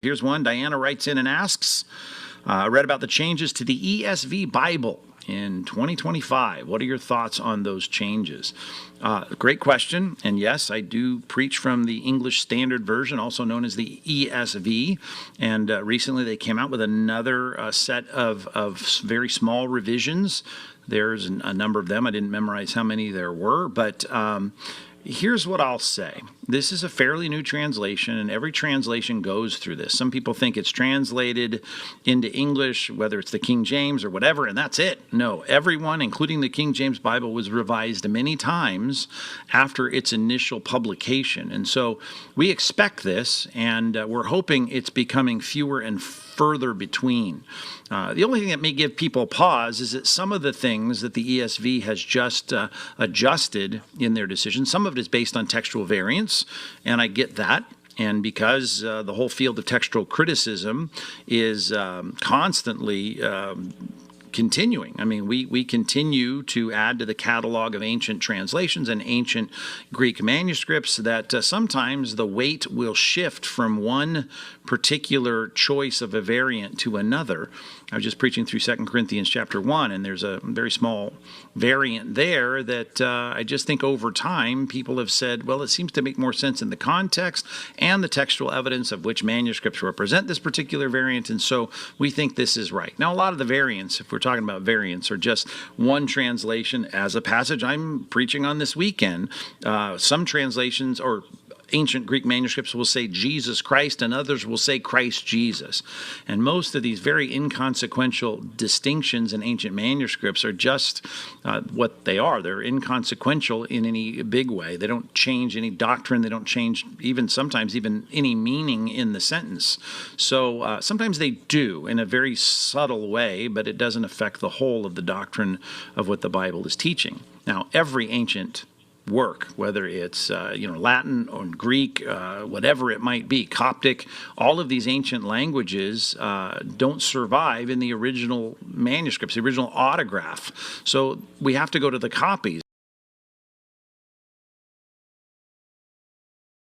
Here's one. Diana writes in and asks, I read about the changes to the ESV Bible in 2025. What are your thoughts on those changes? Great question. And yes, I do preach from the English Standard Version, also known as the ESV. And recently they came out with another set of very small revisions. There's a number of them. I didn't memorize how many there were, but here's what I'll say. This is a fairly new translation, and every translation goes through this. Some people think it's translated into English, whether it's the King James or whatever, and that's it. No, everyone, including the King James Bible, was revised many times after its initial publication. And so we expect this, and we're hoping it's becoming fewer and further between. The only thing that may give people pause is that some of the things that the ESV has just adjusted in their decision, some of it is based on textual variance, and I get that. And because the whole field of textual criticism is constantly continuing. I mean, we continue to add to the catalog of ancient translations and ancient Greek manuscripts that sometimes the weight will shift from one particular choice of a variant to another. I was just preaching through 2 Corinthians chapter 1, and there's a very small variant there that I just think over time people have said, well, it seems to make more sense in the context and the textual evidence of which manuscripts represent this particular variant, and so we think this is right. Now, a lot of the variants, if we're talking about variants, are just one translation as a passage I'm preaching on this weekend. Some translations or ancient Greek manuscripts will say Jesus Christ, and others will say Christ Jesus. And most of these very inconsequential distinctions in ancient manuscripts are just what they are. They're inconsequential in any big way. They don't change any doctrine. They don't change sometimes even any meaning in the sentence. So sometimes they do in a very subtle way, but it doesn't affect the whole of the doctrine of what the Bible is teaching. Now, every ancient work, whether it's Latin or Greek, whatever it might be, Coptic, all of these ancient languages don't survive in the original manuscripts, the original autograph. So we have to go to the copies.